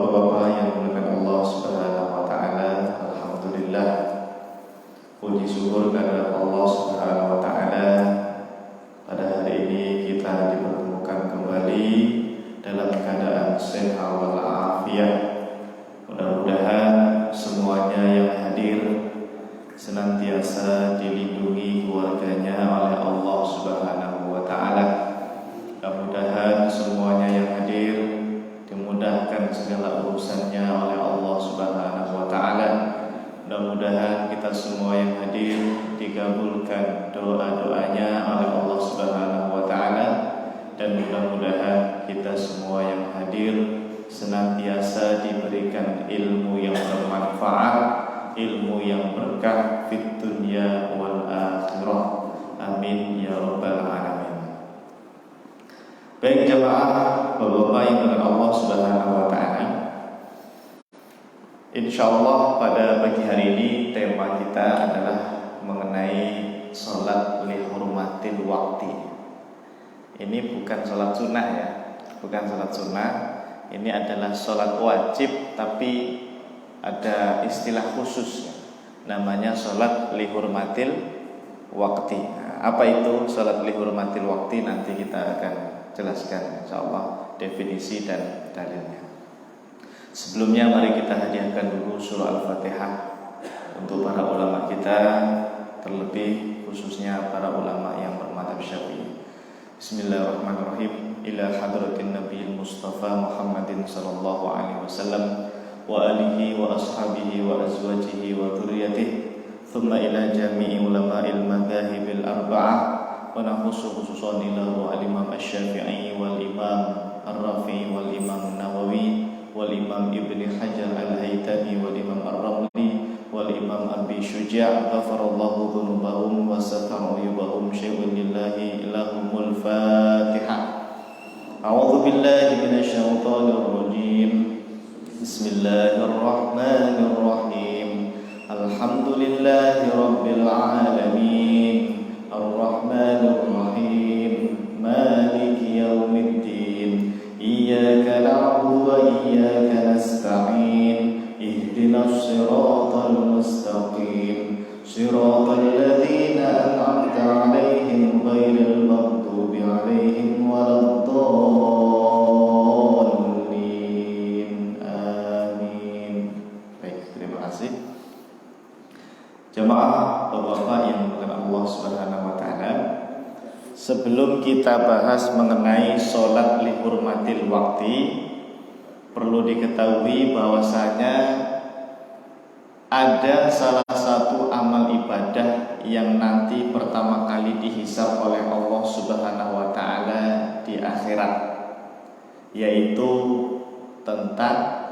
Bapak-bapak yang dimuliakan Allah Subhanahu wa taala, alhamdulillah. Puji syukur kepada Allah Subhanahu wa taala. Pada hari ini kita dipertemukan kembali dalam keadaan sehat walafiat. Mudah-mudahan semuanya yang hadir senantiasa dilindungi keluarganya oleh Allah Subhanahu wa taala. Mudah-mudahan semuanya yang hadir dimudahkan segala urusannya oleh Allah Subhanahu wa taala. Mudah-mudahan kita semua yang hadir dikabulkan doa-doanya oleh Allah Subhanahu wa taala, dan mudah-mudahan kita semua yang hadir senantiasa diberikan ilmu yang bermanfaat, ilmu yang berkah fid dunya wal akhirah. Amin ya rabbal alamin. Baik jamaah, Bapak-bapak yang dimuliakan Allah Subhanahu wa taala. Insyaallah pada pagi hari ini tema kita adalah mengenai salat li hurmatil waqti. Ini bukan salat sunnah ya, bukan salat sunnah. Ini adalah salat wajib tapi ada istilah khusus namanya salat li hurmatil waqti. Nah, apa itu salat li hurmatil waqti? Nanti kita akan jelaskan insyaallah definisi dan dalilnya. Sebelumnya mari kita hadiahkan dulu surah Al-Fatihah untuk para ulama kita, terlebih khususnya para ulama yang bermadzhab Syafi'i. Bismillahirrahmanirrahim. Ila hadratin Nabiyil Mustafa Muhammadin sallallahu alaihi wasallam wa alihi wa ashabihi wa azwajihi wa dzurriyyatihi, thumma ila jami'i ulama'il madzahibil arba'ah. ونخص خصوصا إلى الإمام الشافعي والإمام الرافعي والإمام النووي والإمام ابن حجر الهيثمي والإمام الرملي والإمام أبي شجاع غفر الله ذنوبهم وستر عيوبهم شيء لله لهم الفاتحة. أعوذ بالله من الشيطان الرجيم. بسم الله الرحمن الرحيم. الحمد لله رب العالمين الرحمن الرحيم مالك يوم الدين إياك نعبد وإياك نستعين اهدنا الصراط المستقيم صراط الذين أنعمت عليهم غير المغضوب عليهم ولا الضالين آمين. Baik, terima kasih jamaah Bapak-bapak yang dimuliakan Allah Subhanahu wa taala. Sebelum kita bahas mengenai salat li hurmatil waqti, perlu diketahui bahwasanya ada salah satu amal ibadah yang nanti pertama kali dihisab oleh Allah Subhanahu wa taala di akhirat, yaitu tentang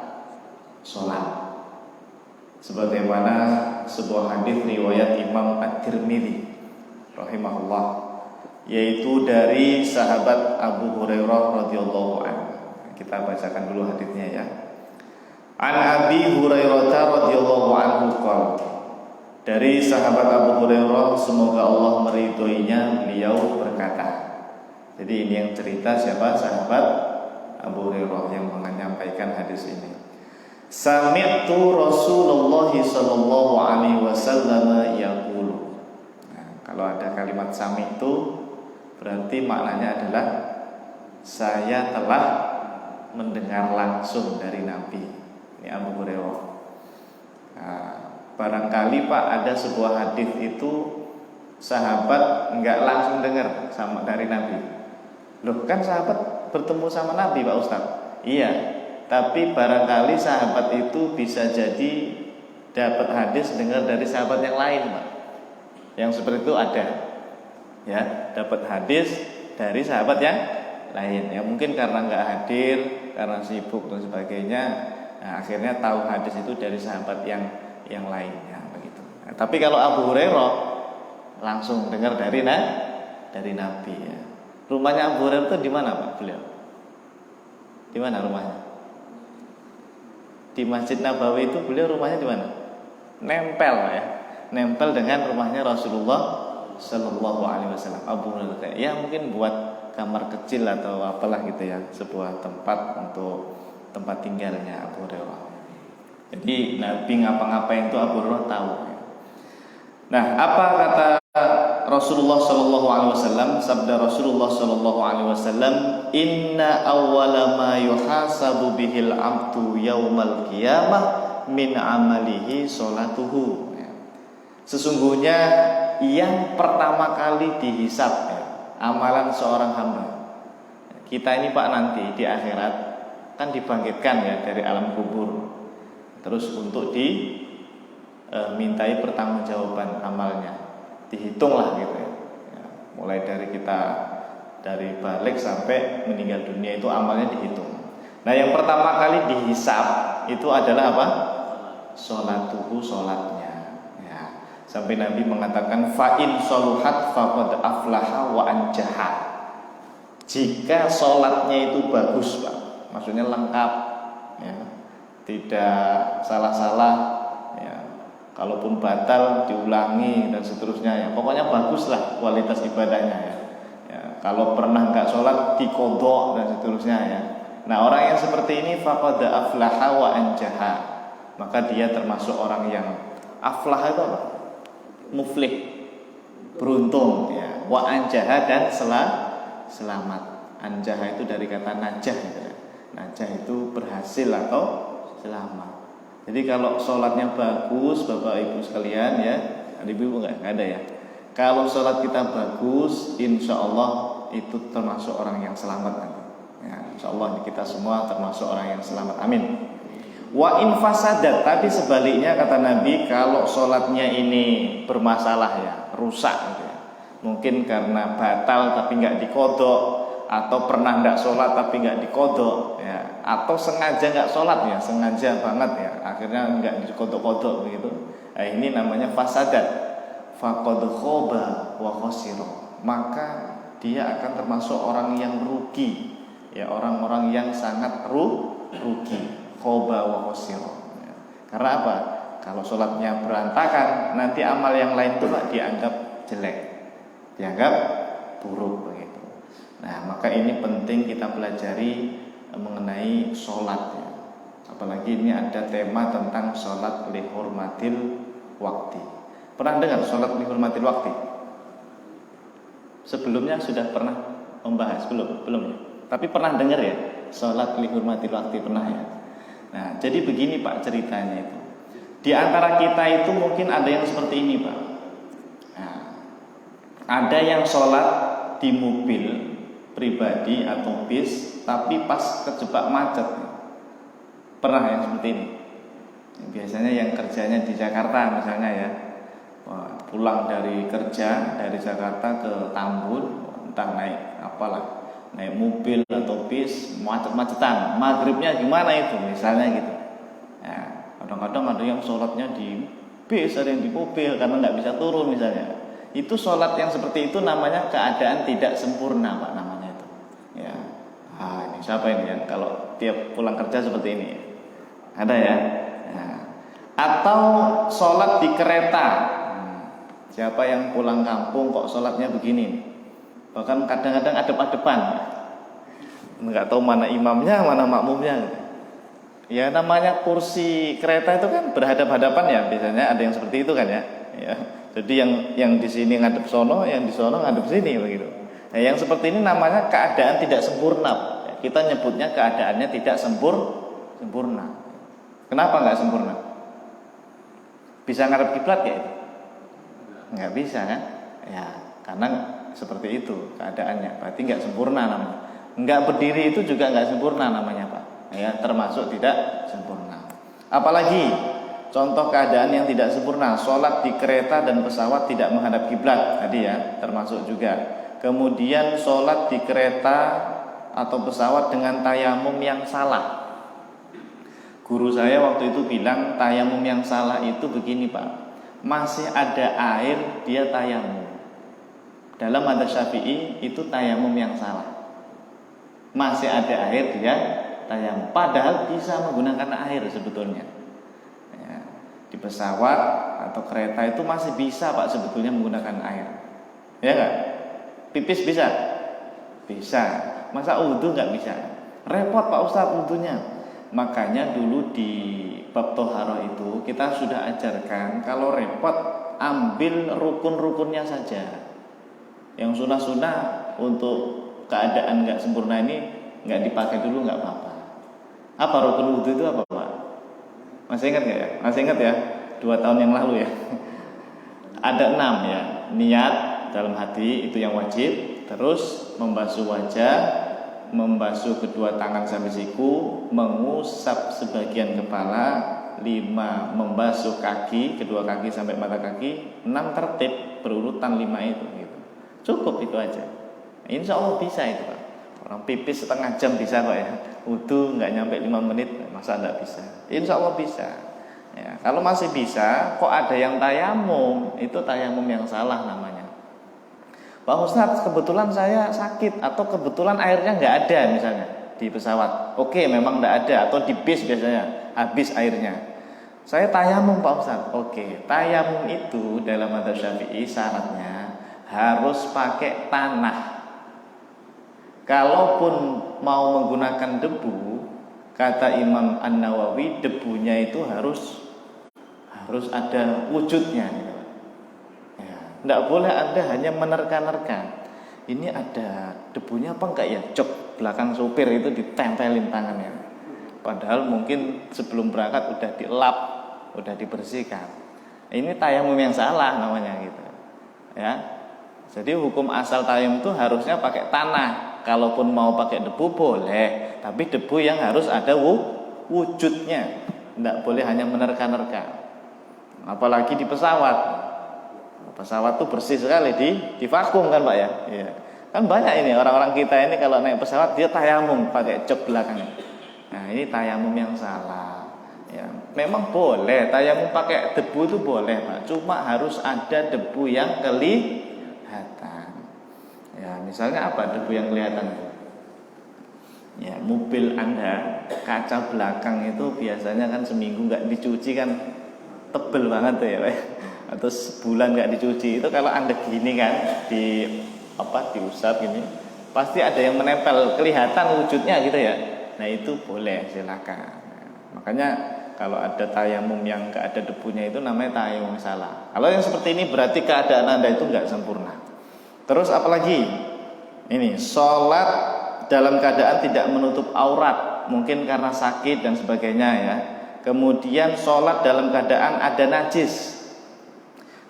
salat. Sebagaimana sebuah hadis riwayat Imam At-Tirmidzi rahimahullah, yaitu dari sahabat Abu Hurairah radhiyallahu anhu. Kita bacakan dulu hadisnya ya. An Abi Hurairah radhiyallahu anhu qala, dari sahabat Abu Hurairah semoga Allah meridhoinya, beliau berkata. Jadi ini yang cerita siapa? Sahabat Abu Hurairah yang menyampaikan hadis ini. Sami'tu Rasulullah sallallahu alaihi wasallam yaqulu. Nah, kalau ada kalimat sami'tu berarti maknanya adalah saya telah mendengar langsung dari Nabi. Ini Abu Hurairah. Nah, barangkali Pak ada sebuah hadis itu sahabat enggak langsung dengar sama dari Nabi. Loh, kan sahabat bertemu sama Nabi Pak Ustaz. Iya. Tapi barangkali sahabat itu bisa jadi dapat hadis dengar dari sahabat yang lain, Pak. Yang seperti itu ada. Ya, dapat hadis dari sahabat yang lain. Ya mungkin karena nggak hadir, karena sibuk dan sebagainya. Nah, akhirnya tahu hadis itu dari sahabat yang lainnya begitu. Nah, tapi kalau Abu Hurairah langsung dengar dari Nabi ya. Rumahnya Abu Hurairah itu di mana, Pak, beliau? Di mana rumahnya? Di Masjid Nabawi itu beliau rumahnya di mana? Nempel ya, nempel dengan rumahnya Rasulullah Sallallahu Alaihi Wasallam. Abu Hurairah ya mungkin buat kamar kecil atau apalah gitu ya, sebuah tempat untuk tempat tinggalnya Abu Hurairah. Jadi Nabi ngapa-ngapain itu Abu Hurairah tahu. Nah, apa kata Rasulullah Shallallahu Alaihi Wasallam? Sabda Rasulullah Shallallahu Alaihi Wasallam, Inna awwala ma yuhasabu bihil abdu yaumal qiyamah min amalihi sholatuhu. Sesungguhnya yang pertama kali dihisab amalan seorang hamba. Kita ini Pak nanti di akhirat kan dibangkitkan ya dari alam kubur. Terus untuk dimintai pertanggungjawaban amalnya. Dihitunglah gitu ya. Mulai dari kita dari balik sampai meninggal dunia itu amalnya dihitung. Nah, yang pertama kali dihisab itu adalah apa? Sholatuhu, sholatnya. Sampai Nabi mengatakan fa'in soluhat faqad aflaha wa anjaha. Jika sholatnya itu bagus Pak, maksudnya lengkap ya, tidak salah-salah ya, kalaupun batal diulangi dan seterusnya ya, pokoknya baguslah kualitas ibadahnya ya. Kalau pernah nggak sholat diqodho dan seterusnya ya. Nah, orang yang seperti ini faqad aflaha wa anjaha, maka dia termasuk orang yang aflah itu apa? Muflih, beruntung ya. Wa anjaha, dan selamat. Anjaha itu dari kata najah ya. Najah itu berhasil atau selamat. Jadi kalau sholatnya bagus Bapak Ibu sekalian ya, Ibu nggak ada ya. Kalau sholat kita bagus, insya Allah itu termasuk orang yang selamat nanti ya, insya Allah kita semua termasuk orang yang selamat, amin. Wa in fasadat, tapi sebaliknya kata Nabi, kalau sholatnya ini bermasalah ya, rusak gitu ya. Mungkin karena batal tapi nggak diqodho, atau pernah nggak sholat tapi nggak diqodho ya, atau sengaja nggak sholat ya, sengaja banget ya, akhirnya nggak diqodho begitu. Nah, ini namanya fasadat. Faqad khoba wa khosiro, maka dia akan termasuk orang yang rugi ya, orang-orang yang sangat rugi. Khoba wa khosiro. Karena apa? Kalau sholatnya berantakan, nanti amal yang lain itu Pak dianggap jelek, dianggap buruk begitu. Nah, maka ini penting kita pelajari mengenai sholat ya. Apalagi ini ada tema tentang sholat lihurmatil wakti. Pernah dengar sholat lihurmatil wakti? Sebelumnya sudah pernah membahas? Belum ya? Tapi pernah dengar ya? Sholat lihurmatil wakti pernah ya? Nah, jadi begini Pak ceritanya itu. Di antara kita itu mungkin ada yang seperti ini Pak. Nah, ada yang sholat di mobil pribadi atau bis, tapi pas kejebak macet. Pernah yang seperti ini? Biasanya yang kerjanya di Jakarta misalnya ya, pulang dari kerja dari Jakarta ke Tambun, entah naik apalah, naik mobil atau bis, macet-macetan, maghribnya gimana itu misalnya gitu. Nah, kadang-kadang ada yang sholatnya di bis, ada yang di mobil karena nggak bisa turun misalnya. Itu sholat yang seperti itu namanya keadaan tidak sempurna Pak, namanya itu ya. Ini siapa ini yang kalau tiap pulang kerja seperti ini ya? Ada ya. Nah, atau sholat di kereta. Siapa yang pulang kampung kok sholatnya begini? Bahkan kadang-kadang adep-adepan, nggak tahu mana imamnya, mana makmumnya. Ya namanya kursi kereta itu kan berhadap-hadapan ya, biasanya ada yang seperti itu kan ya. Jadi yang di sini ngadep sono, yang di sono ngadep sini begitu. Nah, yang seperti ini namanya keadaan tidak sempurna. Kita nyebutnya keadaannya tidak sempurna. Kenapa nggak sempurna? Bisa ngadep kiblat ya itu? Nggak bisa kan? Ya karena seperti itu keadaannya, berarti nggak sempurna namanya. Nggak berdiri itu juga nggak sempurna namanya Pak ya, termasuk tidak sempurna. Apalagi contoh keadaan yang tidak sempurna, sholat di kereta dan pesawat tidak menghadap kiblat tadi ya, termasuk juga. Kemudian sholat di kereta atau pesawat dengan tayamum yang salah. Guru saya waktu itu bilang tayamum yang salah itu begini Pak, masih ada air dia tayamum. Dalam madzhab Syafi'i itu tayamum yang salah. Masih ada air dia tayamum, padahal bisa menggunakan air sebetulnya ya, di pesawat atau kereta itu masih bisa Pak sebetulnya menggunakan air. Ya enggak? Pipis bisa? Bisa. Masa wudu enggak bisa? Repot Pak Ustaz wudunya. Makanya dulu di bab toharoh itu kita sudah ajarkan kalau repot ambil rukun-rukunnya saja. Yang sunnah-sunnah untuk keadaan nggak sempurna ini nggak dipakai dulu, nggak apa-apa. Apa rukun wudhu itu apa Pak? Masih ingat nggak ya? Masih ingat ya? 2 tahun yang lalu ya. Ada 6 ya. Niat dalam hati itu yang wajib. Terus membasuh wajah, membasuh kedua tangan sampai siku, mengusap sebagian kepala, 5 membasuh kaki, kedua kaki sampai mata kaki, 6 tertib berurutan 5 itu gitu. Cukup itu aja. Insya Allah bisa itu Pak. Orang pipis setengah jam bisa kok ya. Wudu nggak nyampe 5 menit, masa nggak bisa? Insya Allah bisa. Ya, kalau masih bisa, kok ada yang tayamum? Itu tayamum yang salah namanya. Pak Ustadz, kebetulan saya sakit atau kebetulan airnya nggak ada misalnya di pesawat. Oke, memang nggak ada, atau di bis biasanya habis airnya. Saya tayamum Pak Ustadz. Oke, tayamum itu dalam mazhab Syafi'i syaratnya harus pakai tanah. Kalaupun mau menggunakan debu, kata Imam An-Nawawi, debunya itu harus ada wujudnya. Ya, tidak boleh Anda hanya menerka-nerka. Ini ada debunya apa enggak ya? Jok belakang supir itu ditempelin tangannya. Padahal mungkin sebelum berangkat udah dilap, udah dibersihkan. Ini tayamum yang salah namanya gitu. Ya. Jadi hukum asal tayamum itu harusnya pakai tanah. Kalaupun mau pakai debu boleh, tapi debu yang harus ada wujudnya. Tidak boleh hanya menerka-nerka. Apalagi di pesawat. Pesawat tuh bersih sekali di vakum kan Pak ya. Iya. Kan banyak ini orang-orang kita ini kalau naik pesawat dia tayamum pakai jok belakangnya. Nah, ini tayamum yang salah. Ya, memang boleh tayamum pakai debu itu boleh Pak. Cuma harus ada debu yang kelihatan. Ya, misalnya apa debu yang kelihatan? Ya, mobil Anda kaca belakang itu biasanya kan seminggu nggak dicuci kan tebel banget tuh ya, Pak. Atau sebulan nggak dicuci itu kalau Anda gini kan diusap gini, pasti ada yang menempel kelihatan wujudnya gitu ya. Nah itu boleh silakan. Nah, makanya kalau ada tayamum yang nggak ada debunya itu namanya tayamum salah. Kalau yang seperti ini berarti keadaan Anda itu nggak sempurna. Terus apalagi ini sholat dalam keadaan tidak menutup aurat, mungkin karena sakit dan sebagainya ya. Kemudian sholat dalam keadaan ada najis.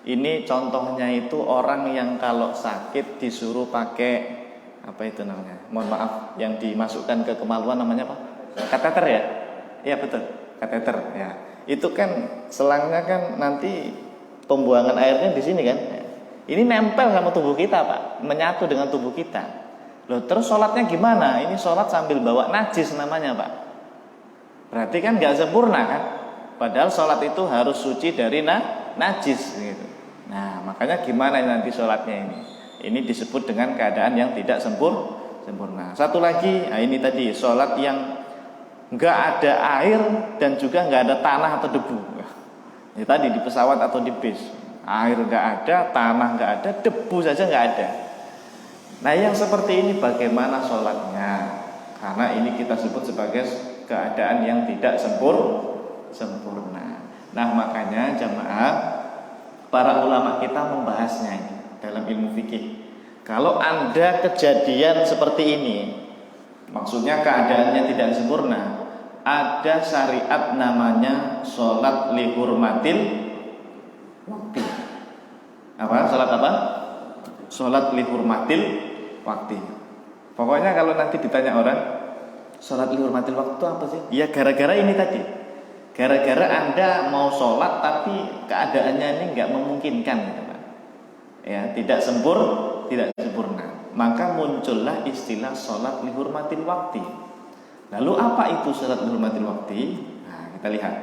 Ini contohnya itu orang yang kalau sakit disuruh pakai apa itu namanya? Mohon maaf, yang dimasukkan ke kemaluan namanya apa? Kateter ya? Iya betul, kateter ya. Itu kan selangnya kan nanti pembuangan airnya di sini kan. Ini nempel sama tubuh kita Pak, menyatu dengan tubuh kita. Loh terus sholatnya gimana? Ini sholat sambil bawa najis namanya Pak. Berarti kan nggak sempurna kan? Padahal sholat itu harus suci dari najis gitu. Nah makanya gimana nanti sholatnya ini? Ini disebut dengan keadaan yang tidak sempurna. Satu lagi, nah ini tadi sholat yang nggak ada air dan juga nggak ada tanah atau debu. Ini tadi di pesawat atau di bis. Air nggak ada, tanah nggak ada, debu saja nggak ada. Nah yang seperti ini bagaimana sholatnya? Karena ini kita sebut sebagai keadaan yang tidak sempurna. Nah makanya jamaah, para ulama kita membahasnya ini dalam ilmu fikih. Kalau Anda kejadian seperti ini, maksudnya keadaannya tidak sempurna, ada syariat namanya sholat lihurmatil waktu. Apa? Sholat apa? Sholat lihurmatil waktu. Pokoknya kalau nanti ditanya orang, sholat lihurmatil waktu itu apa sih? Ya gara-gara ini tadi. Gara-gara Anda mau sholat tapi keadaannya ini nggak memungkinkan, gitu Pak. Ya, tidak sempurna. Maka muncullah istilah sholat lihurmatil waktu. Lalu apa itu sholat lihurmatil waktu? Nah, kita lihat.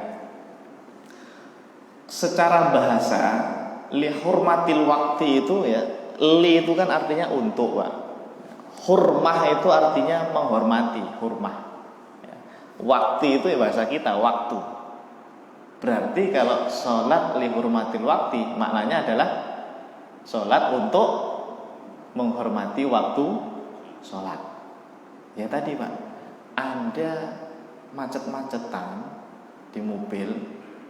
Secara bahasa lihurmatil waktu itu ya, li itu kan artinya untuk Pak. Hurmah itu artinya menghormati, hurmah. Waktu itu ya bahasa kita, waktu. Berarti kalau sholat lihurmatil waktu maknanya adalah sholat untuk menghormati waktu sholat. Ya tadi Pak, Anda macet-macetan di mobil,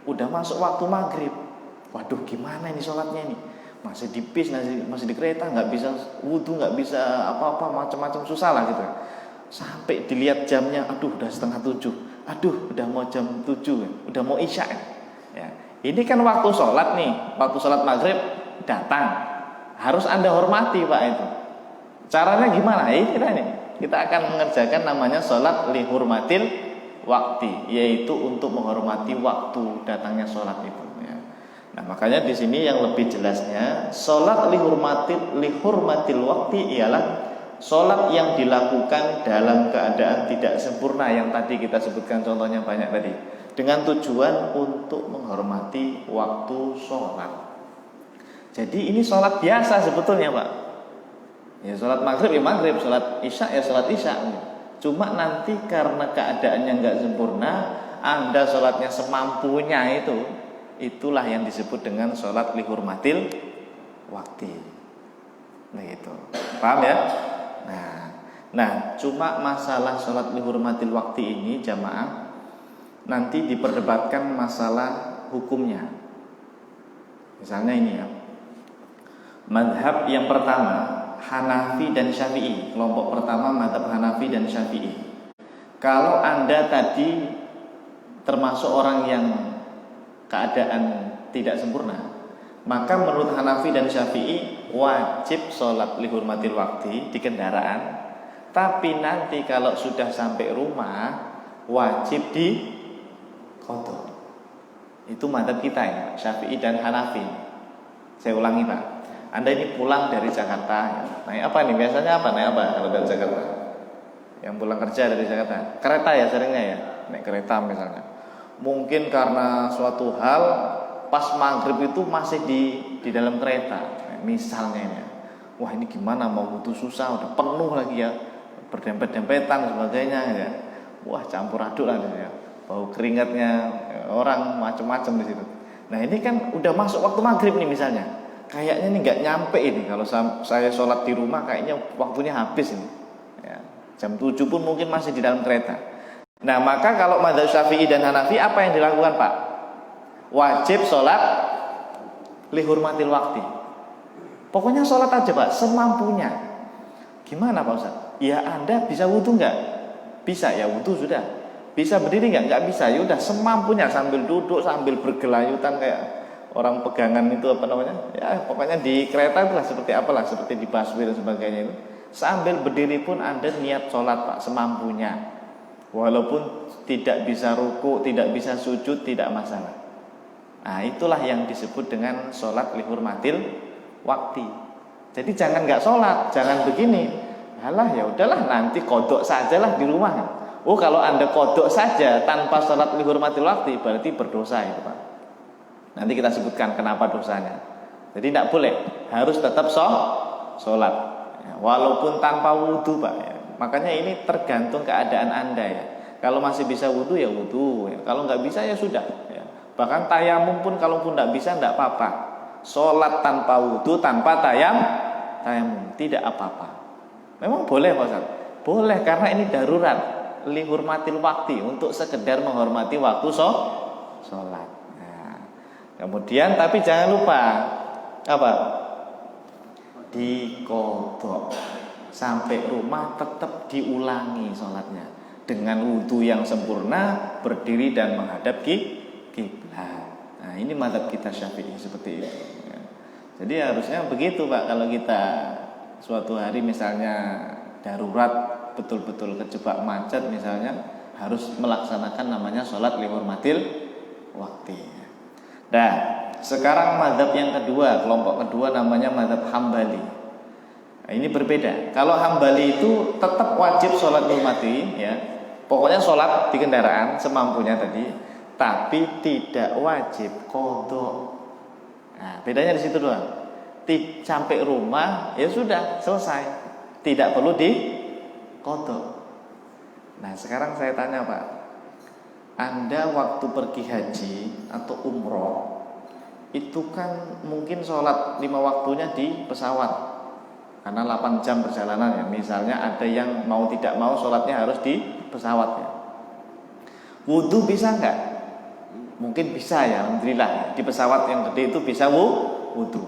udah masuk waktu maghrib. Waduh, gimana ini sholatnya ini? Masih di bis, masih di kereta, nggak bisa wudhu, nggak bisa apa-apa, macam-macam, susah lah gitu. Sampai dilihat jamnya, aduh udah 6:30, aduh udah mau jam 7, udah mau isya ya. Ini kan waktu sholat nih, waktu sholat maghrib datang, harus Anda hormati Pak itu. Caranya gimana? Kita akan mengerjakan namanya sholat lihurmatil waktu, yaitu untuk menghormati waktu datangnya sholat itu ya. Nah makanya di sini yang lebih jelasnya, sholat lihurmatil waktu ialah sholat yang dilakukan dalam keadaan tidak sempurna, yang tadi kita sebutkan contohnya banyak tadi, dengan tujuan untuk menghormati waktu sholat. Jadi ini sholat biasa sebetulnya Pak. Ya sholat maghrib ya maghrib, sholat isya ya sholat isya. Cuma nanti karena keadaannya nggak sempurna, Anda sholatnya semampunya itulah yang disebut dengan sholat lihurmatil waktu. Begitu, paham ya? Nah, cuma masalah sholat lihurmatil waktu ini jamaah nanti diperdebatkan masalah hukumnya. Misalnya ini ya, mazhab yang pertama Hanafi dan Syafi'i. Kelompok pertama mazhab Hanafi dan Syafi'i. Kalau Anda tadi termasuk orang yang keadaan tidak sempurna, maka menurut Hanafi dan Syafi'i wajib sholat lihurmatil waktu di kendaraan. Tapi nanti kalau sudah sampai rumah wajib di qadha. Itu mazhab kita ya, Syafi'i dan Hanafi. Saya ulangi Pak, Anda ini pulang dari Jakarta ya. Naik apa nih? Biasanya apa? Naik apa kalau dari Jakarta? Yang pulang kerja dari Jakarta, kereta ya seringnya ya, naik kereta misalnya. Mungkin karena suatu hal pas maghrib itu masih di dalam kereta, misalnya ini. Wah ini gimana, mau butuh susah, udah penuh lagi ya, berdempet-dempetan sebagainya ya. Wah campur aduk lah ya, bau keringatnya orang macam-macam di situ. Nah ini kan udah masuk waktu maghrib nih misalnya. Kayaknya ini nggak nyampe ini kalau saya sholat di rumah, kayaknya waktunya habis ini ya, jam 7 pun mungkin masih di dalam kereta. Nah maka kalau mazhab Syafi'i dan Hanafi apa yang dilakukan Pak? Wajib sholat lihurmatil waktu. Pokoknya sholat aja Pak, semampunya. Gimana Pak Ustaz? Ya Anda bisa wudhu nggak? Bisa ya, wudhu sudah. Bisa berdiri nggak? Nggak bisa, ya udah semampunya, sambil duduk, sambil bergelayutan kayak orang pegangan itu apa namanya? Ya pokoknya di kereta itulah seperti apalah, seperti di busway dan sebagainya itu. Sambil berdiri pun Anda niat sholat Pak, semampunya. Walaupun tidak bisa ruku, tidak bisa sujud, tidak masalah. Nah itulah yang disebut dengan sholat lihurmatil waktu. Jadi jangan nggak sholat, jangan begini. Alah ya udahlah nanti kodok sajalah di rumah. Oh kalau Anda kodok saja tanpa sholat lihurmatil waktu berarti berdosa itu Pak. Nanti kita sebutkan kenapa dosanya. Jadi tidak boleh, harus tetap sholat ya, walaupun tanpa wudhu Pak ya. Makanya ini tergantung keadaan Anda ya. Kalau masih bisa wudhu ya wudhu ya. Kalau nggak bisa ya sudah ya. Bahkan tayamum pun kalaupun tidak bisa tidak apa-apa. Sholat tanpa wudhu, tanpa tayamum tidak apa-apa. Memang boleh Pak Ustaz? Boleh karena ini darurat lihurmatil waktu, untuk sekedar menghormati waktu sholat. Nah, kemudian tapi jangan lupa apa? Diqodho. Sampai rumah tetap diulangi sholatnya dengan wudhu yang sempurna, berdiri dan menghadap kiblat. Nah ini mazhab kita Syafi'i seperti itu ya. Jadi harusnya begitu Pak, kalau kita suatu hari misalnya darurat, betul-betul kejebak macet misalnya, harus melaksanakan namanya sholat lihurmatil waktu. Nah sekarang mazhab yang kedua, kelompok kedua namanya mazhab Hambali. Nah, ini berbeda. Kalau Hambali itu tetap wajib sholat lihurmati ya, pokoknya sholat di kendaraan semampunya tadi, tapi tidak wajib qadha. Nah bedanya di situ doang. Sampai rumah ya sudah selesai, tidak perlu di qadha. Nah sekarang saya tanya Pak, Anda waktu pergi haji atau umroh itu kan mungkin sholat 5 waktunya di pesawat karena 8 jam perjalanan ya. Misalnya ada yang mau tidak mau sholatnya harus di pesawat ya. Wudhu bisa nggak? Mungkin bisa ya, alhamdulillah. Di pesawat yang gede itu bisa wudhu.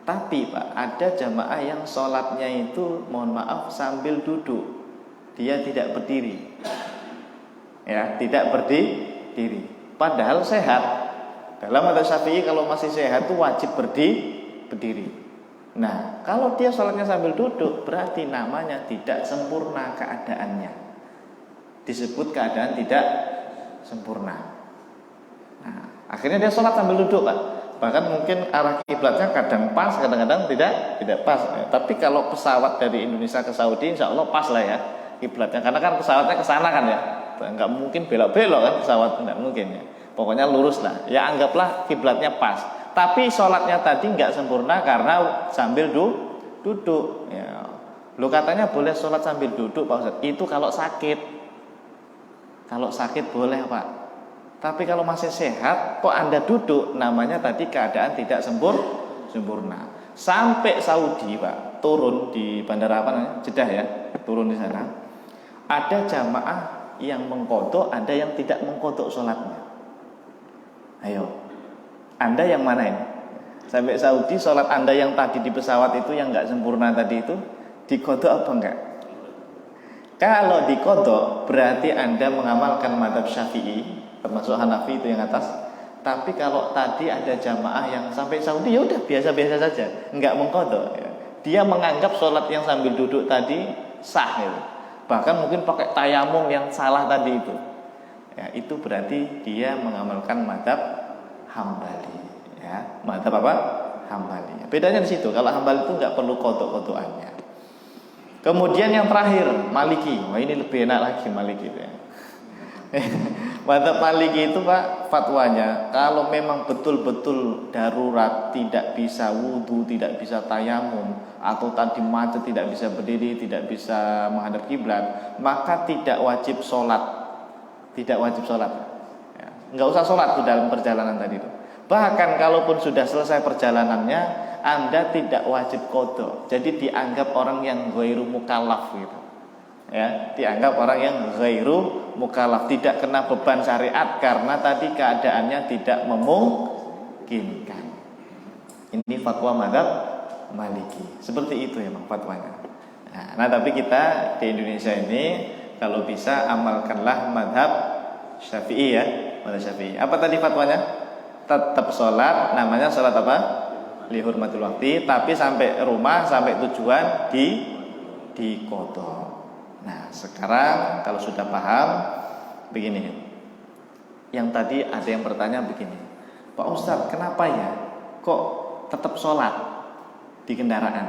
Tapi Pak, ada jamaah yang sholatnya itu, mohon maaf, sambil duduk. Dia tidak berdiri. Ya, tidak berdiri. Padahal sehat. Dalam mazhab Syafi'i kalau masih sehat itu wajib berdiri. Nah, kalau dia sholatnya sambil duduk, berarti namanya tidak sempurna keadaannya. Disebut keadaan tidak sempurna. Nah, akhirnya dia sholat sambil duduk, Pak. Bahkan mungkin arah kiblatnya kadang pas, kadang-kadang tidak pas. Tapi kalau pesawat dari Indonesia ke Saudi, insya Allah pas lah ya kiblatnya. Karena kan pesawatnya ke sana kan ya, nggak mungkin belok-belok kan pesawat, nggak mungkin ya. Pokoknya lurus lah. Ya anggaplah kiblatnya pas. Tapi sholatnya tadi nggak sempurna karena sambil duduk. Ya. Lo katanya boleh sholat sambil duduk, Pak Ustadz. Itu kalau sakit. Kalau sakit boleh, Pak. Tapi kalau masih sehat, kok Anda duduk, namanya tadi keadaan tidak sempurna. Sampai Saudi, Pak, turun di bandara apa namanya? Jeddah ya, turun di sana. Ada jamaah yang mengkodok, ada yang tidak mengkodok sholatnya. Ayo, Anda yang mana ini? Sampai Saudi, sholat Anda yang tadi di pesawat itu yang nggak sempurna tadi itu dikodok apa enggak? Kalau dikodok, berarti Anda mengamalkan mazhab Syafi'i, termasuk Hanafi itu yang atas. Tapi kalau tadi ada jamaah yang sampai Saudi ya udah biasa-biasa saja, enggak mengkodok. Dia menganggap sholat yang sambil duduk tadi sah gitu. Bahkan mungkin pakai tayamum yang salah tadi itu. Ya, itu berarti dia mengamalkan mazhab Hambali. Ya, mazhab apa? Hambali. Bedanya di situ. Kalau Hambali itu enggak perlu kodok-kodokannya. Kemudian yang terakhir Maliki. Wah, ini lebih enak lagi Maliki itu ya. Mazhab Maliki itu Pak, fatwanya kalau memang betul-betul darurat, tidak bisa wudhu, tidak bisa tayamum, atau tadi macet tidak bisa berdiri, tidak bisa menghadap kiblat, maka tidak wajib sholat. Tidak wajib sholat ya. Nggak usah sholat dalam perjalanan tadi itu. Bahkan kalaupun sudah selesai perjalanannya, Anda tidak wajib qadha. Jadi dianggap orang yang ghairu mukallaf gitu. Ya, dianggap orang yang ghairu mukallaf, tidak kena beban syariat karena tadi keadaannya tidak memungkinkan. Ini fatwa mazhab Maliki. Seperti itu ya Bang fatwanya. Nah, tapi kita di Indonesia ini kalau bisa amalkanlah mazhab Syafi'i ya, mazhab Syafi'i. Apa tadi fatwanya? Tetap sholat, namanya sholat apa? Lihurmatil waqti, tapi sampai rumah, sampai tujuan di qadha. Nah, sekarang kalau sudah paham begini. Yang tadi ada yang bertanya begini, Pak Ustadz, kenapa ya kok tetap sholat di kendaraan?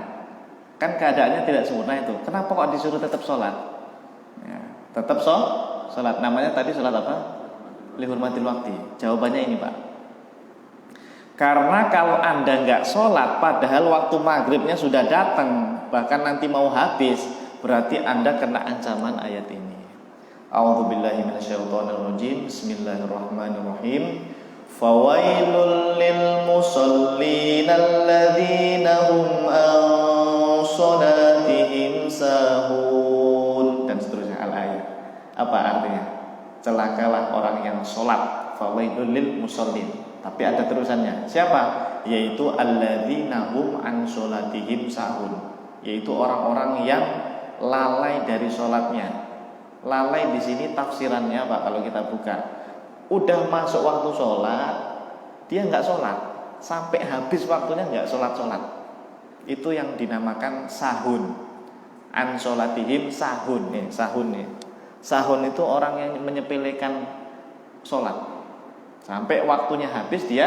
Kan keadaannya tidak sempurna itu. Kenapa kok disuruh tetap sholat? Ya, tetap sholat. Namanya tadi sholat apa? Lihurmatil waqti. Jawabannya ini Pak. Karena kalau Anda nggak sholat, padahal waktu maghribnya sudah datang, bahkan nanti mau habis, berarti Anda kena ancaman ayat ini. A'udzubillahi minasyaitonirrajim. Bismillahirrahmanirrahim. Fawailul lil musallin alladzina hum an shalatihim sahun, dan seterusnya al-ayat. Apa artinya? Celakalah orang yang sholat. Fawailul lil musallin. Tapi ada terusannya. Siapa? Yaitu alladzina hum an sholatihim sahun, yaitu orang-orang yang lalai dari sholatnya. Lalai di sini tafsirannya Pak, kalau kita buka, udah masuk waktu sholat, dia nggak sholat sampai habis waktunya, nggak sholat. Itu yang dinamakan sahun. An sholatihim sahun nih, sahun nih. Sahun itu orang yang menyepelekan sholat. Sampai waktunya habis dia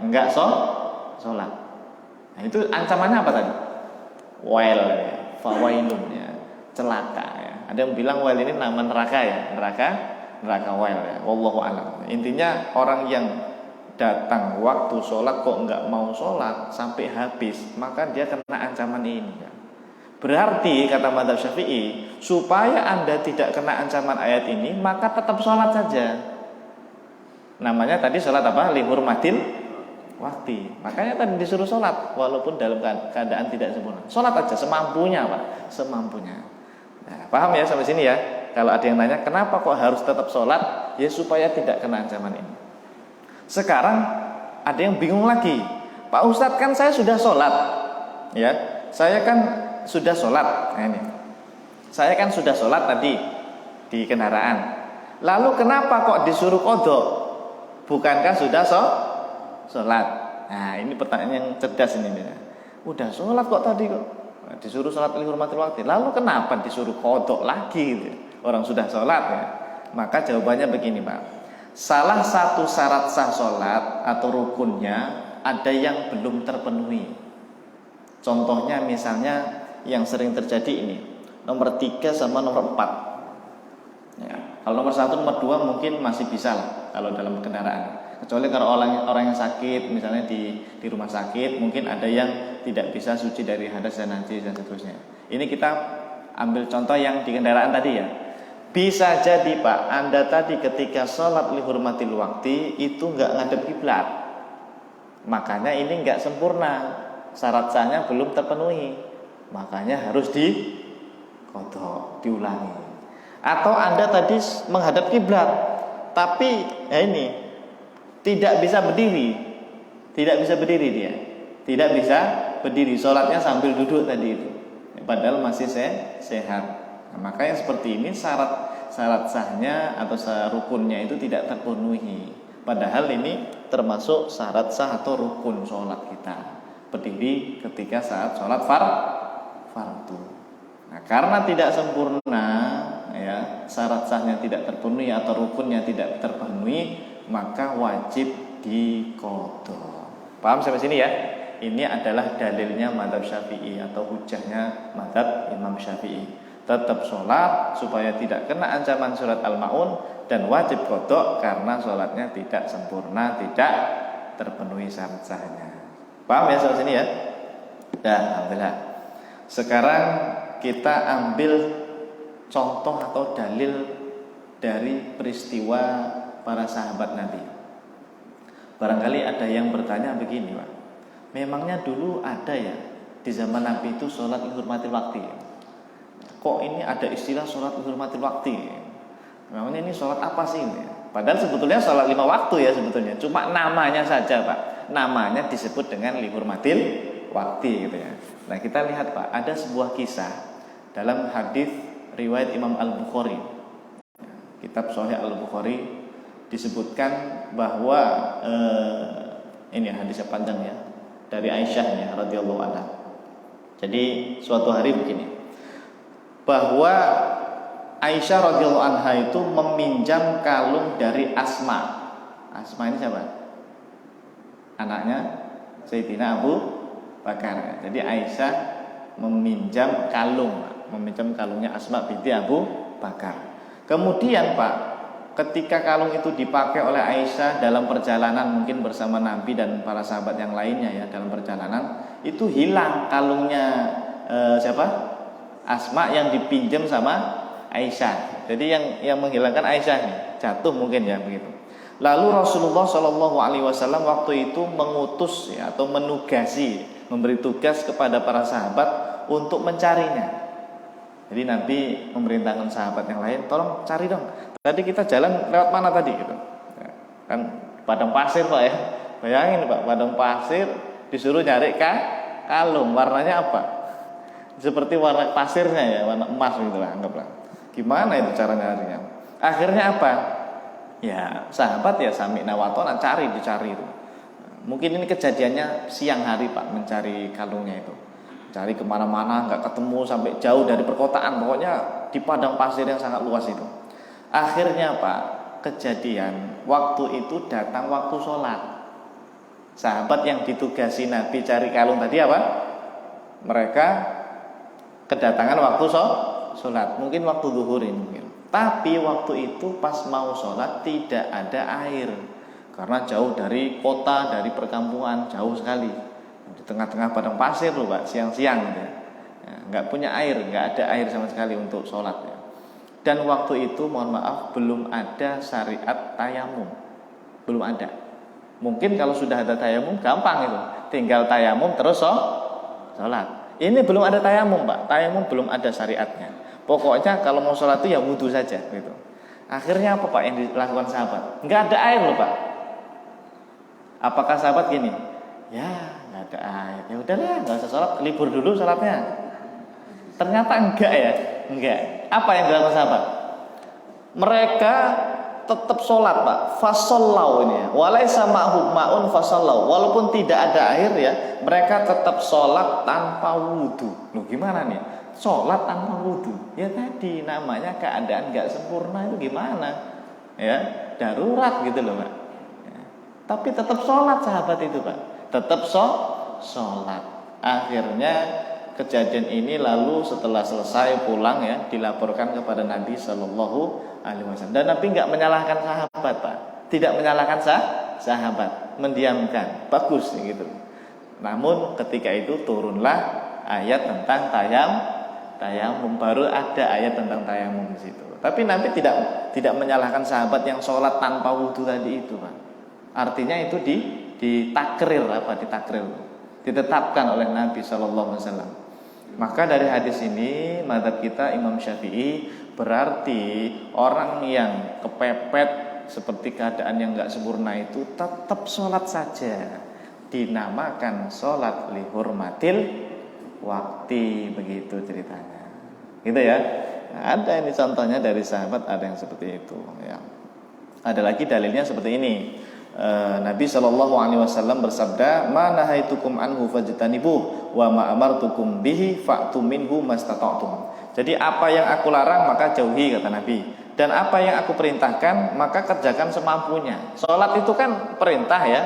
enggak sholat. Nah, itu ancamannya apa tadi? Wail ya, fawailun ya, celaka ya. Ada yang bilang wail ini nama neraka ya, neraka wail ya. Wallahu a'lam. Intinya orang yang datang waktu sholat kok enggak mau sholat sampai habis, maka dia kena ancaman ini ya. Berarti kata mazhab Syafi'i, supaya Anda tidak kena ancaman ayat ini, maka tetap sholat saja. Namanya tadi sholat apa? Lihurmatil waqti. Makanya tadi disuruh sholat walaupun dalam keadaan tidak sempurna. Sholat aja semampunya Pak, semampunya. Nah, paham ya sampai sini ya? Kalau ada yang nanya kenapa kok harus tetap sholat, ya supaya tidak kena ancaman ini. Sekarang ada yang bingung lagi, Pak Ustadz, kan saya sudah sholat, ya, saya kan sudah sholat. Nah, ini, saya kan sudah sholat tadi di kendaraan. Lalu kenapa kok disuruh qadha? Bukankah sudah sholat? Nah, ini pertanyaan yang cerdas ini. Udah sholat kok tadi kok disuruh sholat lihurmatil waktu. Lalu kenapa disuruh qadha lagi gitu? Orang sudah sholat ya. Maka jawabannya begini, Pak. Salah satu syarat sah sholat atau rukunnya ada yang belum terpenuhi. Contohnya misalnya yang sering terjadi ini, nomor 3 sama nomor 4 ya. Kalau nomor 1, nomor 2 mungkin masih bisa lah kalau dalam kendaraan. Kecuali kalau orang yang sakit, misalnya di rumah sakit, mungkin ada yang tidak bisa suci dari hadas dan najis dan seterusnya. Ini kita ambil contoh yang di kendaraan tadi ya. Bisa jadi Pak, Anda tadi ketika sholat lihurmatil wakti itu nggak ngadep kiblat, makanya ini nggak sempurna, syarat sahnya belum terpenuhi, makanya harus diqadha, diulangi. Atau Anda tadi menghadap kiblat, tapi ya ini tidak bisa berdiri, dia tidak bisa berdiri, sholatnya sambil duduk tadi itu, padahal masih sehat. Nah, maka yang seperti ini syarat sahnya atau rukunnya itu tidak terpenuhi. Padahal ini termasuk syarat sah atau rukun sholat kita, berdiri ketika saat sholat fardu. Nah, karena tidak sempurna, ya, syarat sahnya tidak terpenuhi atau rukunnya tidak terpenuhi, maka wajib diqadha. Paham sampai sini ya? Ini adalah dalilnya mazhab Syafi'i atau hujahnya mazhab Imam Syafi'i. Tetap sholat supaya tidak kena ancaman surat Al-Maun, dan wajib qadha karena sholatnya tidak sempurna, tidak terpenuhi syarat sahnya. Paham ya sampai sini ya? Nah, alhamdulillah. Sekarang kita ambil contoh atau dalil dari peristiwa para sahabat Nabi. Barangkali ada yang bertanya begini, Pak. Memangnya dulu ada ya di zaman Nabi itu sholat lihurmatil wakti? Kok ini ada istilah sholat lihurmatil wakti? Memangnya ini sholat apa sih ini? Padahal sebetulnya sholat 5 waktu ya sebetulnya. Cuma namanya saja Pak, namanya disebut dengan lihurmatil wakti gitu ya. Nah kita lihat Pak, ada sebuah kisah dalam hadis riwayat Imam Al-Bukhari, kitab Sahih Al-Bukhari, disebutkan bahwa ini hadisnya panjang ya, dari Aisyah ya radhiyallahu anha. Jadi suatu hari begini, bahwa Aisyah radhiyallahu anha itu meminjam kalung dari Asma. Asma ini siapa? Anaknya Sayyidina Abu Bakar. Jadi Aisyah meminjam kalungnya Asma binti Abu Bakar. Kemudian Pak, ketika kalung itu dipakai oleh Aisyah dalam perjalanan mungkin bersama Nabi dan para sahabat yang lainnya ya, dalam perjalanan itu hilang kalungnya siapa? Asma yang dipinjam sama Aisyah. Jadi yang menghilangkan Aisyah nih, jatuh mungkin ya begitu. Lalu Rasulullah Shallallahu Alaihi Wasallam waktu itu mengutus ya, atau menugasi, memberi tugas kepada para sahabat untuk mencarinya. Jadi Nabi memerintahkan sahabat yang lain, tolong cari dong. Tadi kita jalan lewat mana tadi gitu? Kan padang pasir Pak ya. Bayangin Pak, padang pasir disuruh nyari kalung, warnanya apa? Seperti warna pasirnya ya, warna emas gitu lah, anggaplah. Gimana itu cara nyarinya? Akhirnya apa? Ya sahabat ya sami'na wa ta'na, dicari itu. Mungkin ini kejadiannya siang hari Pak, mencari kalungnya itu. Cari kemana-mana nggak ketemu, sampai jauh dari perkotaan, pokoknya di padang pasir yang sangat luas itu. Akhirnya Pak, kejadian waktu itu datang waktu sholat. Sahabat yang ditugasi Nabi cari kalung tadi apa? Mereka kedatangan waktu sholat, mungkin waktu zuhur ini mungkin. Tapi waktu itu pas mau sholat tidak ada air, karena jauh dari kota, dari perkampungan, jauh sekali, di tengah-tengah padang pasir loh Pak, siang-siang gitu ya. Nggak punya air, nggak ada air sama sekali untuk sholat ya. Dan waktu itu mohon maaf belum ada syariat tayamum, belum ada. Mungkin kalau sudah ada tayamum gampang itu, tinggal tayamum terus sholat. Ini belum ada tayamum Pak, tayamum belum ada syariatnya. Pokoknya kalau mau sholat itu ya wudhu saja gitu. Akhirnya apa Pak yang dilakukan sahabat? Nggak ada air loh Pak. Apakah sahabat gini? Ya nggak ada air, ya udahlah nggak usah sholat, libur dulu sholatnya. Ternyata enggak ya, enggak. Apa yang dilakukan sahabat? Mereka tetap sholat Pak, fasallau ini ya. Walaysa ma'hum ma'un fasallau. Walaupun tidak ada air ya, mereka tetap sholat tanpa wudhu. Loh gimana nih? Sholat tanpa wudhu. Ya tadi namanya keadaan nggak sempurna itu gimana? Ya darurat gitu loh Pak. Ya. Tapi tetap sholat sahabat itu Pak. Tetap sholat. Akhirnya kejadian ini lalu setelah selesai pulang ya dilaporkan kepada Nabi Shallallahu Alaihi Wasallam. Dan Nabi nggak menyalahkan sahabat Pak, tidak menyalahkan sahabat, mendiamkan, bagus gitu. Namun ketika itu turunlah ayat tentang tayamum, baru ada ayat tentang tayamum di situ. Tapi Nabi tidak menyalahkan sahabat yang sholat tanpa wudhu tadi itu Pak. Artinya itu ditakrir, ditetapkan oleh Nabi Shallallahu Alaihi Wasallam. Maka dari hadis ini mazhab kita Imam Syafi'i berarti orang yang kepepet seperti keadaan yang nggak sempurna itu tetap sholat saja, dinamakan sholat lihurmatil waktu, begitu ceritanya, gitu ya. Nah, ada ini contohnya dari sahabat, ada yang seperti itu ya. Ada lagi dalilnya seperti ini. Nabi Shallallahu Alaihi Wasallam bersabda, "Ma nahaitukum anhu fajtanibuh, wa ma amartukum bihi fa'tu minhu mastata'tum." Jadi apa yang aku larang maka jauhi, kata Nabi. Dan apa yang aku perintahkan maka kerjakan semampunya. Sholat itu kan perintah ya,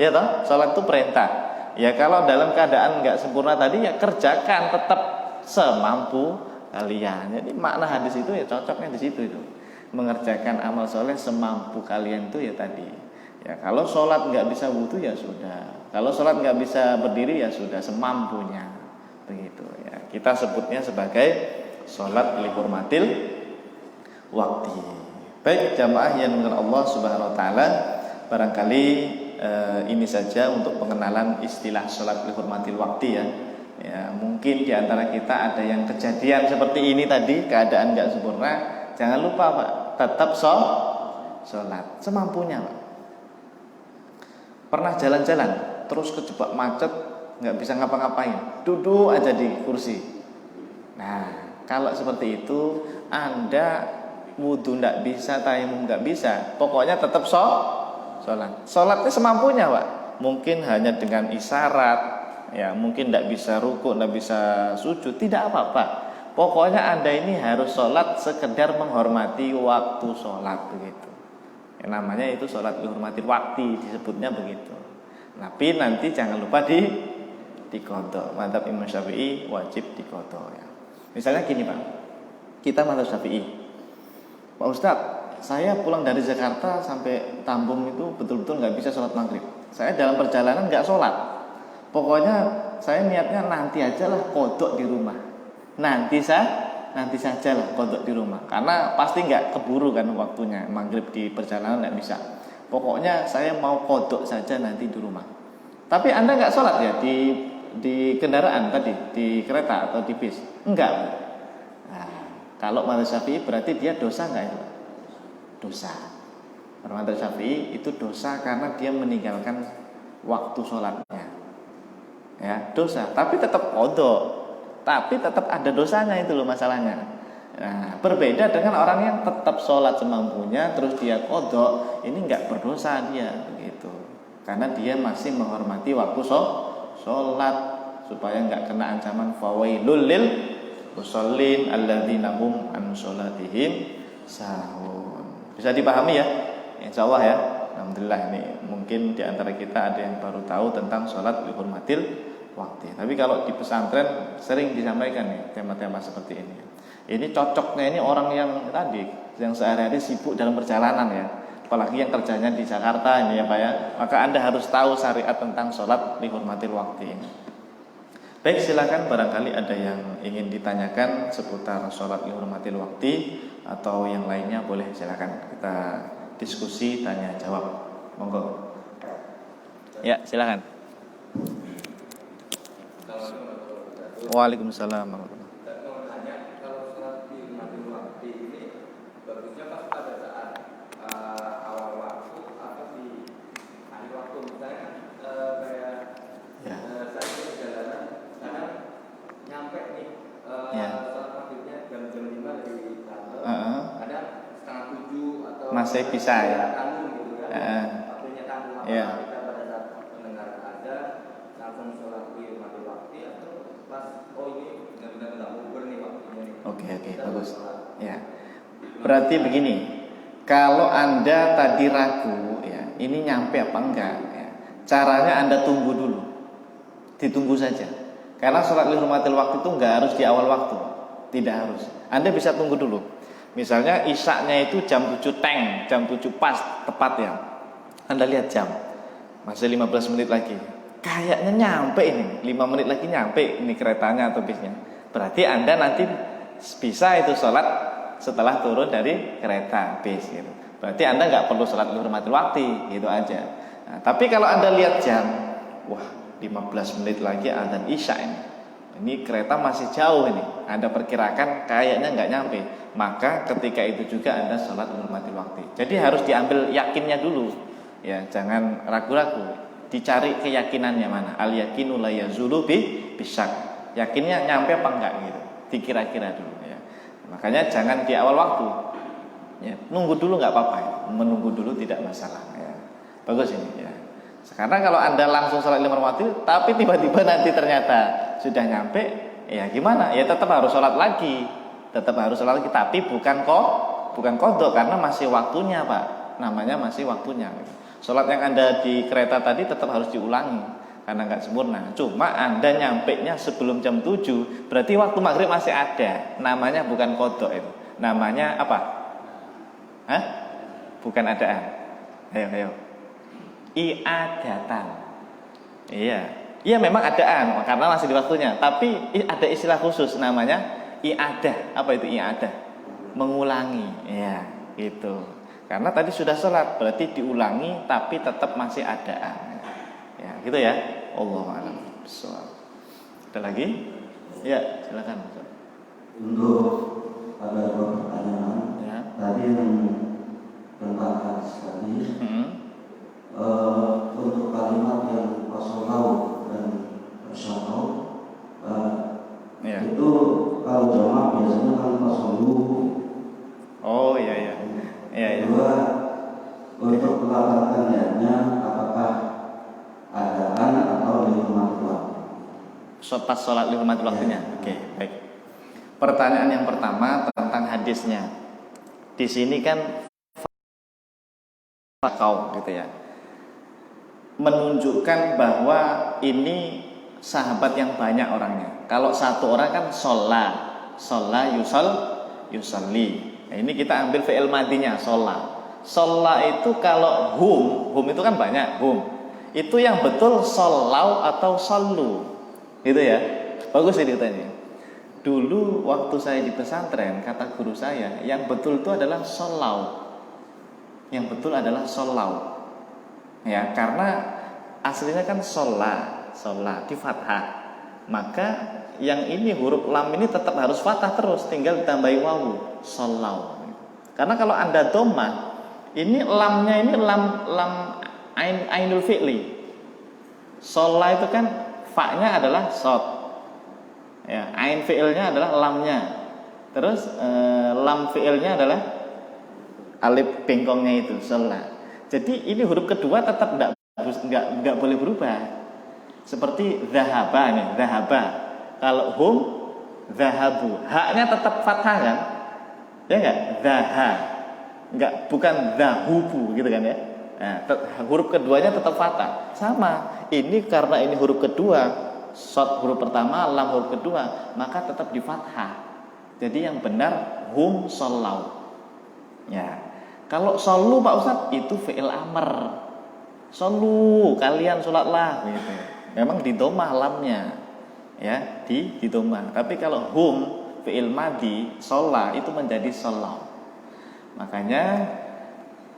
ya toh? Sholat itu perintah. Ya kalau dalam keadaan nggak sempurna tadi ya kerjakan tetap semampu kalian. Jadi makna hadis itu ya cocoknya di situ itu. Mengerjakan amal soleh semampu kalian itu ya tadi. Ya kalau sholat nggak bisa wudhu ya sudah. Kalau sholat nggak bisa berdiri ya sudah, semampunya. Begitu ya. Kita sebutnya sebagai sholat lihurmatil waktu. Baik jamaah yang dengan Allah Subhanahu Wa Taala, barangkali ini saja untuk pengenalan istilah sholat lihurmatil waktu ya. Ya mungkin diantara kita ada yang kejadian seperti ini tadi, keadaan nggak sempurna. Jangan lupa Pak, tetap sholat semampunya Pak. Pernah jalan-jalan terus kejebak macet, nggak bisa ngapa-ngapain, duduk aja di kursi. Nah kalau seperti itu Anda wudhu nggak bisa, tayamum nggak bisa, pokoknya tetap sholat. Sholatnya semampunya Pak. Mungkin hanya dengan isyarat, ya mungkin nggak bisa ruku, nggak bisa sujud, tidak apa-apa. Pokoknya Anda ini harus sholat sekedar menghormati waktu sholat begitu. Yang namanya itu sholat dihormati waktu, disebutnya begitu. Tapi nanti jangan lupa diqadha. Mazhab Imam Syafi'i wajib diqadha ya. Misalnya gini Pak, kita mazhab Syafi'i, Pak Ustadz, saya pulang dari Jakarta sampai Tambun itu betul-betul nggak bisa sholat maghrib. Saya dalam perjalanan nggak sholat. Pokoknya saya niatnya nanti aja lah qadha di rumah. Nanti saja lah qadha di rumah, karena pasti nggak keburu kan waktunya maghrib di perjalanan nggak bisa. Pokoknya saya mau qadha saja nanti di rumah. Tapi Anda nggak sholat ya di kendaraan tadi, di kereta atau di bis? Enggak. Nah, kalau mazhab Syafi'i berarti dia dosa nggak itu? Dosa. Mazhab Syafi'i itu dosa karena dia meninggalkan waktu sholatnya. Ya dosa, tapi tetap qadha. Tapi tetap ada dosanya itu loh masalahnya. Nah, berbeda dengan orang yang tetap sholat semampunya terus dia qadha, ini nggak berdosa dia begitu. Karena dia masih menghormati waktu sholat supaya nggak kena ancaman fawailul lil musallin alladzina hum an sholatihim sahun. Bisa dipahami ya? Insyaallah ya. Alhamdulillah ini mungkin diantara kita ada yang baru tahu tentang sholat dihormatil waktu. Tapi kalau di pesantren sering disampaikan nih tema-tema seperti ini. Ini cocoknya ini orang yang tadi yang sehari-hari sibuk dalam perjalanan ya. Apalagi yang kerjanya di Jakarta ini ya Pak ya. Maka Anda harus tahu syariat tentang sholat lihurmatil waktu ini. Baik silakan barangkali ada yang ingin ditanyakan seputar sholat lihurmatil waktu atau yang lainnya boleh silakan kita diskusi tanya jawab. Monggo. Ya silakan. Waalaikumsalam warahmatullahi wabarakatuh. masih bisa ya. Waktunya tanggung Ya. kita pada saat mendengar ada langsung sholat di mati waktu atau pas ini benar-benar nggak nguber nih waktunya nih. Oke, bagus. Ya. Berarti begini, kalau Anda tadi ragu ya, ini nyampe apa enggak ya, caranya Anda tunggu dulu. Ditunggu saja. Karena sholat lihurmatil waktu itu enggak harus di awal waktu. Tidak harus. Anda bisa tunggu dulu. Misalnya isaknya itu jam 7 teng, jam 7 pas, tepat ya. Anda lihat jam, masih 15 menit lagi. Kayaknya nyampe ini, 5 menit lagi nyampe ini keretanya atau bisnya. Berarti Anda nanti bisa itu sholat setelah turun dari kereta bis gitu. Berarti Anda nggak perlu sholat lihurmatil waktu, gitu aja. Nah, tapi kalau Anda lihat jam, wah 15 menit lagi azan isya ini. Ini kereta masih jauh ini. Anda perkirakan kayaknya nggak nyampe. Maka ketika itu juga Anda sholat lihurmatil waktu. Jadi harus diambil yakinnya dulu. Ya, jangan ragu-ragu. Dicari keyakinannya mana. Al yakinu la yazulu bisyak. Yakinnya nyampe apa enggak gitu. Dikira-kira dulu ya. Makanya jangan di awal waktu. Ya, nunggu dulu nggak apa-apa ya. Menunggu dulu tidak masalah ya. Bagus ini ya. Sekarang kalau Anda langsung sholat lima waktu, tapi tiba-tiba nanti ternyata sudah nyampe, ya gimana? Ya tetap harus sholat lagi, tapi bukan kodok karena masih waktunya Pak. Namanya masih waktunya. Sholat yang Anda di kereta tadi tetap harus diulangi karena nggak sempurna. Cuma Anda nyampe-nya sebelum jam 7, berarti waktu maghrib masih ada. Namanya bukan kodok itu. Namanya apa? Hah? Bukan adaan. Ayo. I'adatan. Iya memang adaan karena masih di waktunya, tapi ada istilah khusus namanya i'adah. Apa itu i'adah? Mengulangi. Ya, gitu. Karena tadi sudah sholat, berarti diulangi tapi tetap masih adaan. Ya, gitu ya. Allahu a'lam. Ada lagi? Ya, silakan. Untuk ada dua pertanyaan. Ya. Tadi yang tentang hadis tadi. Untuk kalimat yang wasallahu dan wasallahu itu kalau jamaah biasanya kan wasallu. Oh iya. Kedua, untuk melakukan niatnya apakah adaan atau lihurmatil waktu? Pas sholat lihurmatil waktunya. Oke, baik. Pertanyaan yang pertama tentang hadisnya. Di sini kan kau gitu ya, menunjukkan bahwa ini sahabat yang banyak orangnya. Kalau satu orang kan sholat yusalli. Nah, ini kita ambil fi'il madinya sholat itu kalau hum itu kan banyak itu yang betul sholau atau shollu gitu ya. Bagus ini tanya. Dulu waktu saya di pesantren kata guru saya yang betul itu adalah sholau. Yang betul adalah sholau. Ya, karena aslinya kan sholat di fathah. Maka yang ini huruf lam ini tetap harus fathah terus, tinggal ditambahi wawu, sholau. Karena kalau Anda dhammah, ini lamnya ini lam ainul fi'li. Sholat itu kan fa-nya adalah shod. Ya, ain fi'ilnya adalah lamnya. Terus lam fi'ilnya adalah alif bengkongnya itu sholat. Jadi ini huruf kedua tetap enggak boleh berubah. Seperti zahaba nih, zahaba. Kalau hum zahabu, haknya tetap fathah kan? Ya enggak? Zaha. Enggak, bukan zahubu gitu kan ya. Nah, huruf keduanya tetap fathah. Sama. Ini karena ini huruf kedua, shad huruf pertama, lam huruf kedua, maka tetap di fathah. Jadi yang benar hum shollau. Ya. Kalau shollu Pak Ustadz itu fi'il amr. Shollu, kalian sholatlah gitu. Memang di dhammah lamnya. Ya, di dhammah. Tapi kalau hum fi'il madi, sholat itu menjadi shollau. Makanya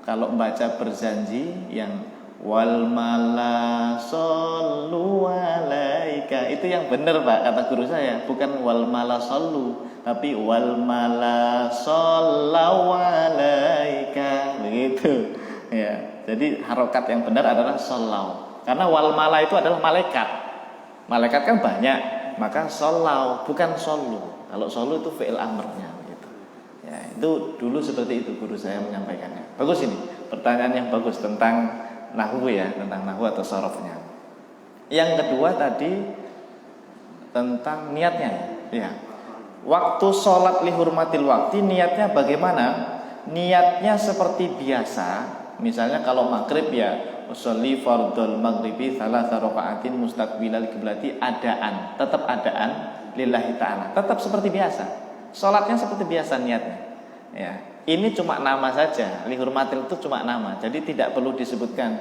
kalau membaca berjanji yang wal mala shollu alaika itu yang benar Pak kata guru saya, bukan wal mala shollu tapi wal mala shollau alaika begitu ya. Jadi harokat yang benar adalah shollau karena wal mala itu adalah malaikat kan banyak, maka shollau bukan shollu. Kalau shollu itu fi'il amrnya gitu ya. Itu dulu seperti itu guru saya menyampaikannya. Bagus ini, pertanyaan yang bagus tentang nahwu ya, tentang nahwu atau sorofnya. Yang kedua tadi tentang niatnya ya. Waktu sholat lihurmatil waktu niatnya bagaimana? Niatnya seperti biasa. Misalnya kalau maghrib ya usolli fardhul maghribi thalatha raka'atin mustaqbilal qiblati, adaan, tetap adaan lillahi ta'ala, tetap seperti biasa. Sholatnya seperti biasa niatnya. Ya, ini cuma nama saja. Lihurmatil itu cuma nama. Jadi tidak perlu disebutkan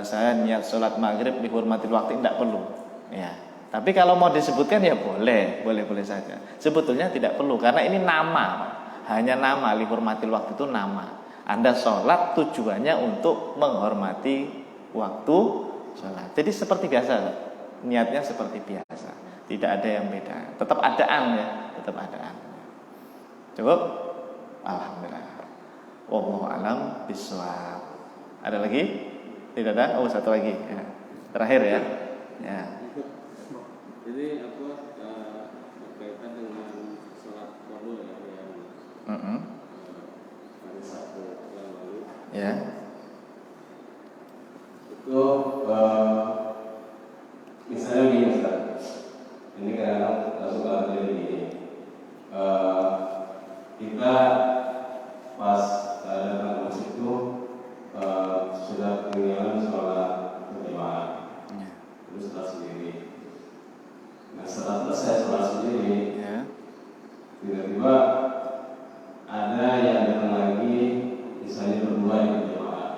saya niat sholat maghrib lihurmatil waktu, tidak perlu. Ya. Tapi kalau mau disebutkan ya boleh saja. Sebetulnya tidak perlu karena ini nama, hanya nama. Lihurmatil waktu itu nama. Anda sholat tujuannya untuk menghormati waktu sholat. Jadi seperti biasa, niatnya seperti biasa. Tidak ada yang beda. Tetap adaan ya, tetap adaan. Cukup? Alhamdulillah. Wallahu a'lam bishawab. Ada lagi? Tidak ada? Oh, satu lagi. Ya. Terakhir ya. Ya. Jadi apa berkaitan dengan sholat fardu yang hari Sabtu yang lalu? Ya. Itu misalnya gini Ustaz. Ini kadang-kadang suka terjadi gini. Kita pas datang ke masjid itu sudah ketinggalan sholat berjamaah, terus sholat sendiri. Nah setelah selesai sholat sendiri, tiba-tiba ada yang datang lagi, misalnya berdua yang berjamaah.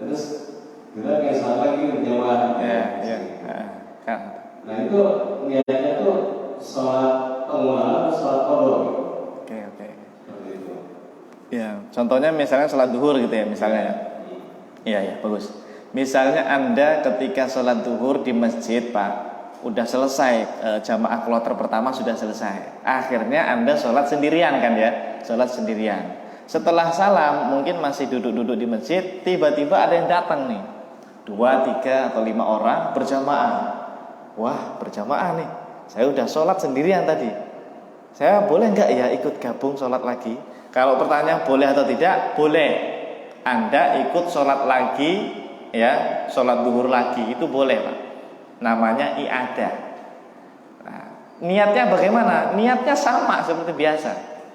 Terus kita kayak sholat lagi berjamaah. Nah itu niatnya tuh sholat pengulangan atau sholat qadha? Oke. Ya, contohnya misalnya sholat duhur gitu ya, misalnya ya. Iya, bagus. Misalnya Anda ketika sholat duhur di masjid, Pak, udah selesai, jamaah kloter pertama sudah selesai. Akhirnya Anda sholat sendirian kan ya, sholat sendirian. Setelah salam, mungkin masih duduk-duduk di masjid, tiba-tiba ada yang datang nih, 2, 3, atau 5 orang berjamaah. Wah, berjamaah nih. Saya udah sholat sendirian tadi. Saya boleh nggak ya ikut gabung sholat lagi? Kalau pertanyaan boleh atau tidak, boleh. Anda ikut sholat lagi, ya, sholat duhur lagi, itu boleh Pak. Namanya i'adah. Nah, niatnya bagaimana? Niatnya sama seperti biasa.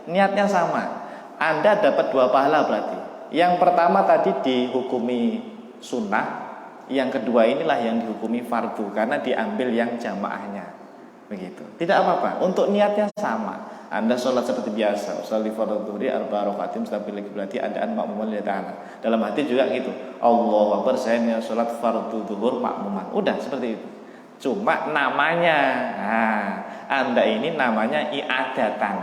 Niatnya sama. Anda dapat 2 pahala berarti. Yang pertama tadi dihukumi sunnah, yang kedua inilah yang dihukumi fardu karena diambil yang jamaahnya. Begitu. Tidak apa-apa. Untuk niatnya sama. Anda sholat seperti biasa, sholli fardhu dhuhri arba'a raka'atin mustaqbil qiblati adaan ma'muman lillahi ta'ala. Dalam hati juga gitu. Allahu akbar, saya niat sholat fardhu dhuhur ma'muman. Udah seperti itu. Cuma namanya, nah, Anda ini namanya i'adatan.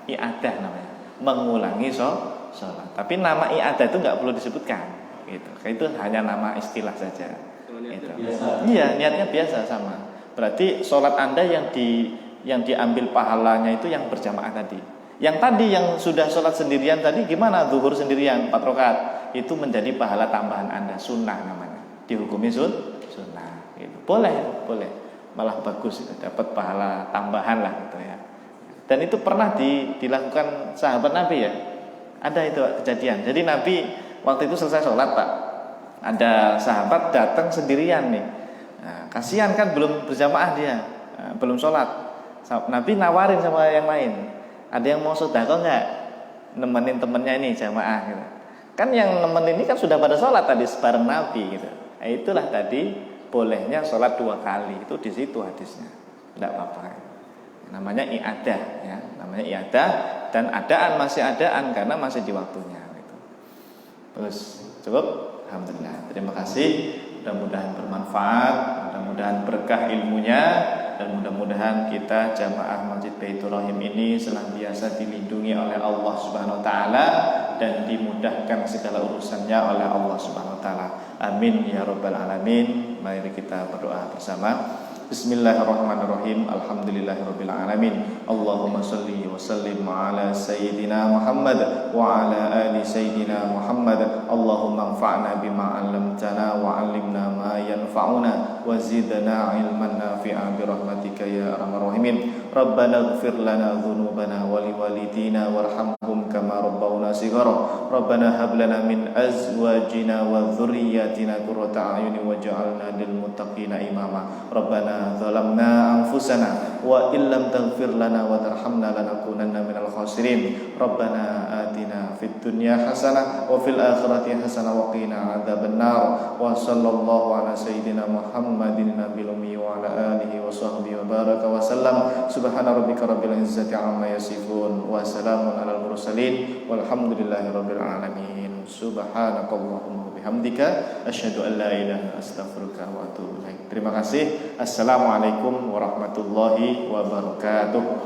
I'adah namanya. Mengulangi sholat. Tapi nama i'adah itu enggak perlu disebutkan. Gitu. Itu hanya nama istilah saja. Gitu. Iya, niatnya biasa sama. Berarti sholat Anda yang diambil pahalanya itu yang berjamaah tadi. Yang tadi yang sudah sholat sendirian tadi gimana? Zuhur sendirian 4 rakaat. Itu menjadi pahala tambahan Anda, sunnah namanya. Dihukumi sunnah. Gitu. Boleh. Malah bagus itu, dapat pahala tambahan lah gitu ya. Dan itu pernah dilakukan sahabat Nabi ya. Ada itu kejadian. Jadi Nabi waktu itu selesai sholat Pak, ada sahabat datang sendirian nih. Nah, kasihan kan belum berjamaah dia, belum sholat. Nabi nawarin sama yang lain, ada yang mau sedekah nggak, nemenin temennya ini jamaah gitu. Kan yang nemenin ini kan sudah pada sholat tadi bareng Nabi gitu. Nah, itulah tadi bolehnya sholat 2 kali, itu di situ hadisnya, tidak apa-apa. Namanya i'adah ya, namanya i'adah, dan adaan masih adaan karena masih di waktunya gitu. Terus cukup, alhamdulillah. Terima kasih, mudah-mudahan bermanfaat, mudah-mudahan berkah ilmunya, dan mudah-mudahan kita jamaah Masjid Baitur Rahim ini senantiasa dilindungi oleh Allah Subhanahu wa taala dan dimudahkan segala urusannya oleh Allah Subhanahu wa taala. Amin ya rabbal alamin. Mari kita berdoa bersama. Bismillahirrahmanirrahim. Alhamdulillahirabbil alamin. Allahumma salli wa sallim ala sayyidina Muhammad wa ala ali sayyidina Muhammad. Allahumma anfa'na bima 'allamtana wa 'allimna ma yanfa'una wa zidna 'ilman nafi'an bi rahmatika ya arhamar rahimin. Rabbana ighfir lana dhunubana wa liwalidina warhamhum kama rabbawna shighara. Rabbana hab lana min azwajina wa dhurriyyatina qurrata a'yunin waj'alna lil muttaqina imama. Rabbana zalamna anfusana wa illam taghfir lana wa tarhamna lanakunanna minal khasirin. Rabbana atina fid dunya hasanah wa fil akhirati hasanah wa qina adzabannar. Wa sallallahu ala sayyidina Muhammadin nabiyil ummi wa ala alihi wa sahbihi wa baraka wa sallam. Subhana rabbika rabbil izzati amma yasifun wa salamun alal mursalin walhamdulillahi rabbil alamin. Subhanakallahumma bihamdika asyhadu an la ilaha illa astaghfiruka wa atubu ilaik. Terima kasih. Assalamualaikum warahmatullahi wabarakatuh.